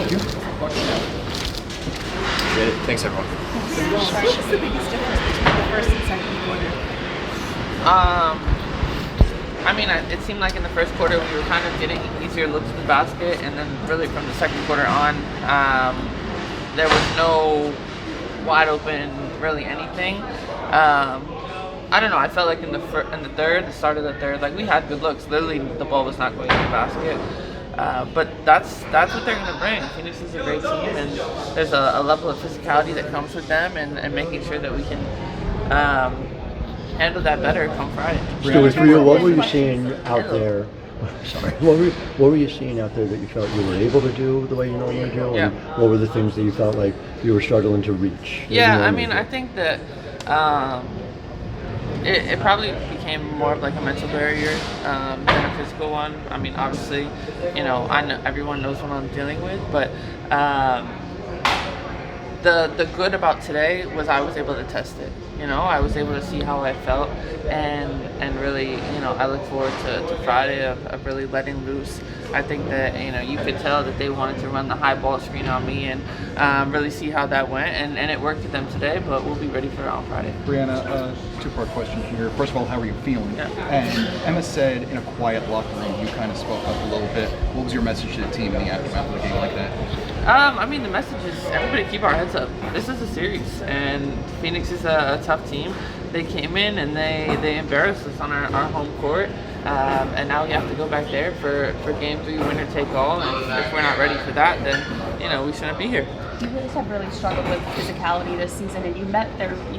Thank you. Thanks, everyone. What's the biggest difference between the first and second quarter? I mean, it seemed like in the first quarter we were kind of getting easier looks at the basket, and then really from the second quarter on, there was no wide open, really anything. I don't know. I felt like in the third, the start of the third, like we had good looks. Literally, the ball was not going in the basket. But that's what they're going to bring. Phoenix is a great team, and there's a level of physicality that comes with them, and making sure that we can handle that better come Friday. Stewart, for you, what were you seeing out there? Sorry, what were you seeing out there that you felt you were able to do the way you normally do? Yeah. And what were the things that you felt like you were struggling to reach? Yeah, I mean, I think that it probably became more of like a mental barrier than a physical one. I mean, obviously, I know everyone knows what I'm dealing with, but the good about today was I was able to test it. I was able to see how I felt, and really, I look forward to Friday of really letting loose. I think that, you could tell that they wanted to run the high ball screen on me and really see how that went, and it worked for them today, but we'll be ready for it on Friday. Breanna, two-part question here. First of all, how are you feeling? Yeah. And Emma said in a quiet locker room, you kind of spoke up a little bit. What was your message to the team in the aftermath of a game like that? I mean, the message is everybody keep our heads up. This is a series, and Phoenix is a tough team. They came in and they embarrassed us on our home court, and now we have to go back there for game 3, winner take all. And if we're not ready for that, then we shouldn't be here. You guys have really struggled with physicality this season, and you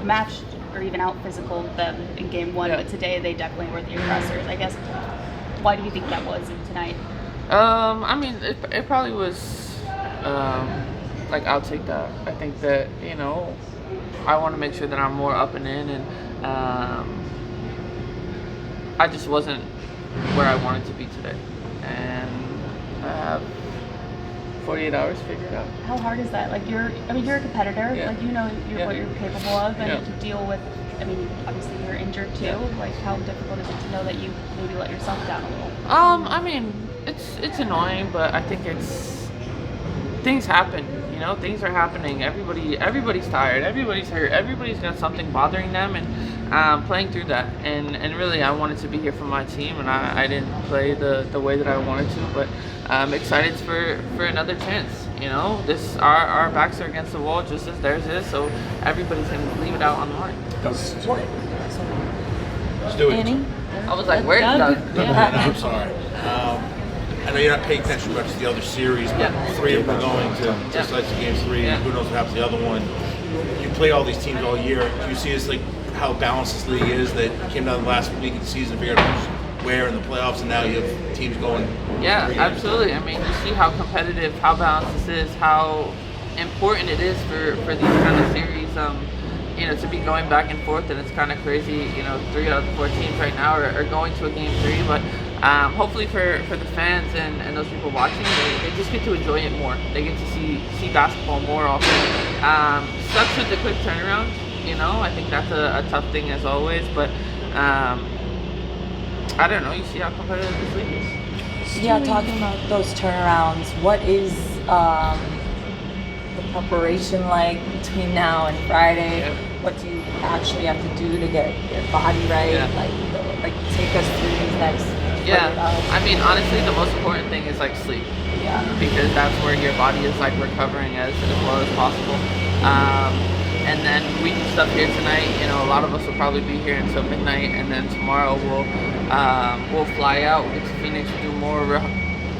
matched or even out physical them in game 1, Yeah. but today they definitely were the aggressors. I guess, why do you think that was in tonight? I mean, it probably was. Like, I'll take that. I think that, I want to make sure that I'm more up and in, and I just wasn't where I wanted to be today. And I have 48 hours figured out. How hard is that? Like, you're a competitor. Yeah. Like, what you're capable of, and to deal with. I mean, obviously you're injured too. Yeah. Like, how difficult is it to know that you maybe let yourself down a little? I mean, it's annoying, but I think things happen. Things are happening. Everybody's tired. Everybody's hurt. Everybody's got something bothering them, and playing through that. And really, I wanted to be here for my team, and I didn't play the way that I wanted to. But I'm excited for another chance. Our backs are against the wall just as theirs is, so everybody can leave it out on the line. Let's do it. Annie? I was like, where's Doug? I'm sorry. I know you're not paying attention much to the other series, but 3 of them are going to decisive game 3. Yeah. Who knows what happens to the other one? You play all these teams all year. Do you see this like how balanced this league is? That you came down the last week of the season, figured out where in the playoffs, and now you have teams going. Yeah, absolutely. I mean, you see how competitive, how balanced this is, how important it is for these kind of series. To be going back and forth, and it's kind of crazy. 3 out of the 4 teams right now are going to a game 3, but hopefully for the fans and those people watching, they just get to enjoy it more. They get to see basketball more often. Sucks with the quick turnaround. I think that's a tough thing as always, but I don't know. You see how competitive this league is. Yeah, talking about those turnarounds, what is the preparation like between now and Friday? Yeah. What do you actually have to do to get your body right? Yeah. Like take us through these next. Yeah, I mean, honestly, the most important thing is like sleep. Yeah. Because that's where your body is like recovering as well as possible. And then we do stuff here tonight. A lot of us will probably be here until midnight, and then tomorrow we'll fly out. We'll get to Phoenix, do more,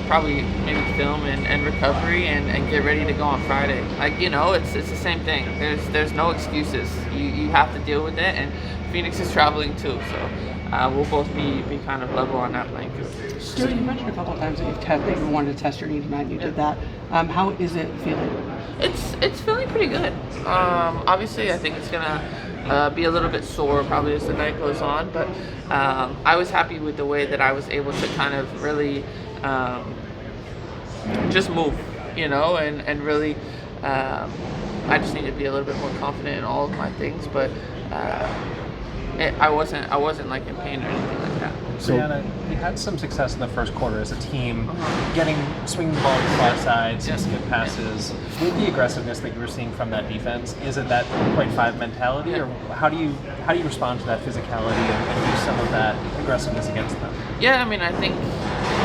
probably maybe film and recovery, and get ready to go on Friday. Like, it's the same thing. There's no excuses. You have to deal with it, and Phoenix is traveling too, so we'll both be kind of level on that playing field. Stewart, you mentioned a couple of times that you wanted to test your knee tonight, and you did that. How is it feeling? It's feeling pretty good. Obviously, I think it's gonna be a little bit sore probably as the night goes on, but I was happy with the way that I was able to kind of really just move, and really I just need to be a little bit more confident in all of my things, but I wasn't like in pain or anything like that. Breanna, you had some success in the first quarter as a team, swinging the ball to the far side, some skip passes. With the aggressiveness that you were seeing from that defense, is it that 0.5 mentality, or how do you respond to that physicality and use some of that aggressiveness against them? Yeah, I mean, I think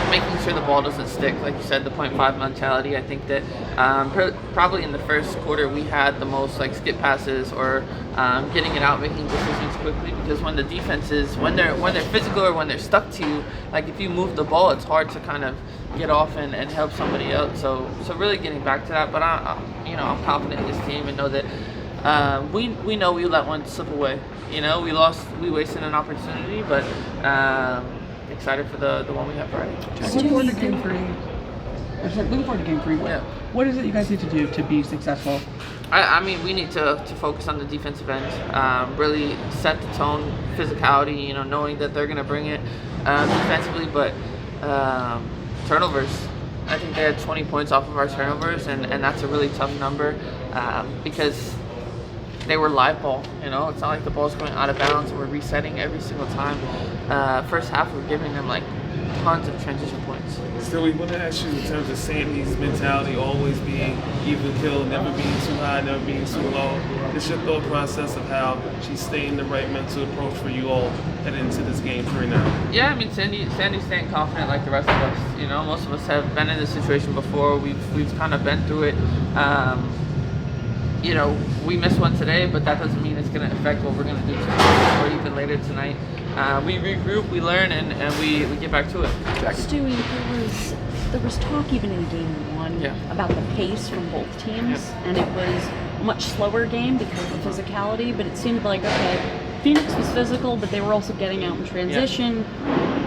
making sure the ball doesn't stick, like you said, the 0.5 mentality. I think that probably in the first quarter we had the most like skip passes or getting it out, making decisions quickly, because when the defenses, when they're physical or when they're stuck to you, like if you move the ball, it's hard to kind of get off and help somebody else. So really getting back to that. But I'm confident in this team and know that we know we let one slip away. We wasted an opportunity, but excited for the one we have Friday. Looking forward to game 3. Looking forward to game 3. What is it you guys need to do to be successful? I mean, we need to focus on the defensive end, really set the tone, physicality, knowing that they're going to bring it defensively, but turnovers. I think they had 20 points off of our turnovers, and that's a really tough number because they were live ball. It's not like the ball's going out of bounds and we're resetting every single time. First half, we're giving them like tons of transition points. Still, we want to ask you in terms of Sandy's mentality, always being even killed, never being too high, never being too low. It's your thought process of how she's staying the right mental approach for you all heading into this game 3 now. Yeah, I mean, Sandy's staying confident like the rest of us. Most of us have been in this situation before. We've kind of been through it. We missed one today, but that doesn't mean it's going to affect what we're going to do tomorrow or even later tonight. We regroup, we learn, and we get back to it. Stewie, there was talk even in game 1 about the pace from both teams, and it was a much slower game because of physicality, but it seemed like, okay, Phoenix was physical, but they were also getting out in transition.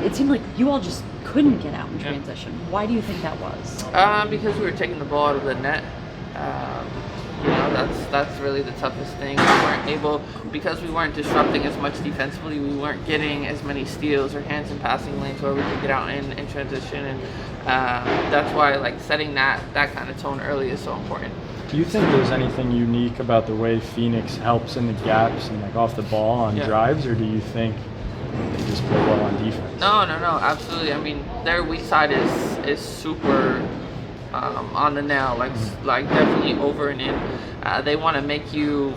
It seemed like you all just couldn't get out in transition. Why do you think that was? Because we were taking the ball out of the net. That's really the toughest thing. We weren't able, because we weren't disrupting as much defensively, we weren't getting as many steals or hands in passing lanes where we could get out in transition, and that's why like setting that kind of tone early is so important. Do you think there's anything unique about the way Phoenix helps in the gaps and like off the ball on drives, or do you think they just play well on defense? No, absolutely. I mean, their weak side is super on the nail, like definitely over and in. They want to make you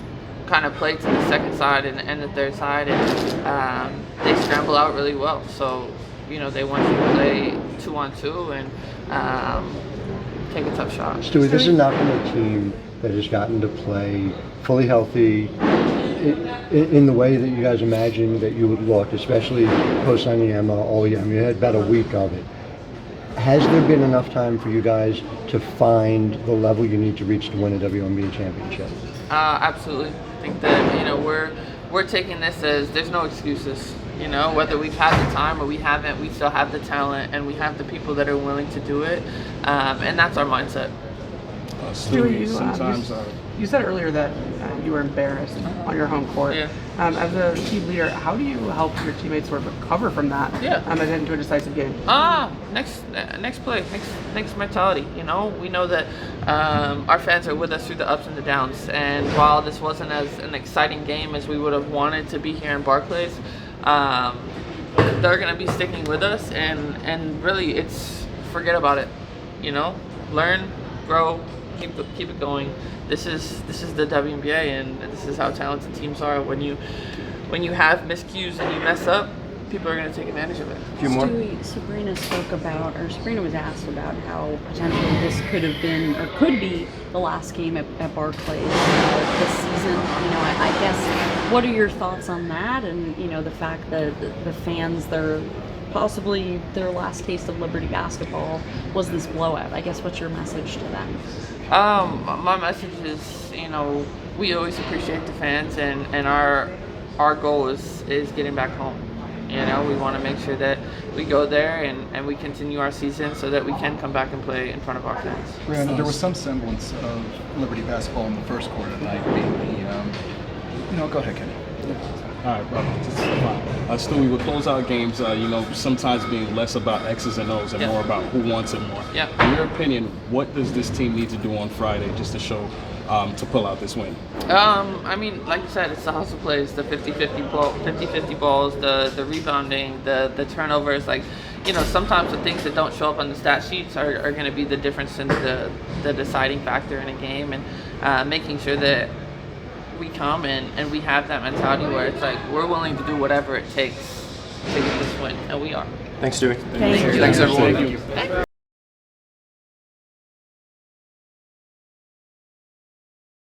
kind of play to the second side and the third side, and they scramble out really well. So, they want you to play 2-on-2 and take a tough shot. Stewie, this has not been a team that has gotten to play fully healthy in the way that you guys imagined that you would look, especially post-signing Emma all year. I mean, you had about a week of it. Has there been enough time for you guys to find the level you need to reach to win a WNBA championship? Absolutely. I think that we're taking this as there's no excuses. Whether we've had the time or we haven't, we still have the talent and we have the people that are willing to do it, and that's our mindset. Stewie, you said earlier that you were embarrassed on your home court. As a team leader, how do you help your teammates sort of recover from that and head into a decisive game? Next play, next mentality. We know that our fans are with us through the ups and the downs, and while this wasn't as an exciting game as we would have wanted to be here in Barclays, they're going to be sticking with us, and really it's forget about it. Learn, grow, keep it going. This is the WNBA, and this is how talented teams are. When you have miscues and you mess up, people are going to take advantage of it. A few more. Sabrina was asked about how potentially this could have been or could be the last game at Barclays this season. I guess, what are your thoughts on that, and the fact that the fans, possibly their last taste of Liberty basketball was this blowout? I guess, what's your message to them? My message is, we always appreciate the fans, and our goal is getting back home. We want to make sure that we go there and we continue our season so that we can come back and play in front of our fans. Breanna, there was some semblance of Liberty basketball in the first quarter tonight. Go ahead, Kenny. All right, brother. This is fine. Stewie, with closeout games, sometimes being less about X's and O's and more about who wants it more. Yeah. In your opinion, what does this team need to do on Friday just to show, to pull out this win? I mean, like you said, it's the hustle plays, the 50-50 balls, the rebounding, the turnovers. Like, sometimes the things that don't show up on the stat sheets are going to be the difference in the deciding factor in a game, and making sure that we come and we have that mentality where it's like we're willing to do whatever it takes to get this win, and we are. Thanks, Stewie. Thank you. Thanks, everyone.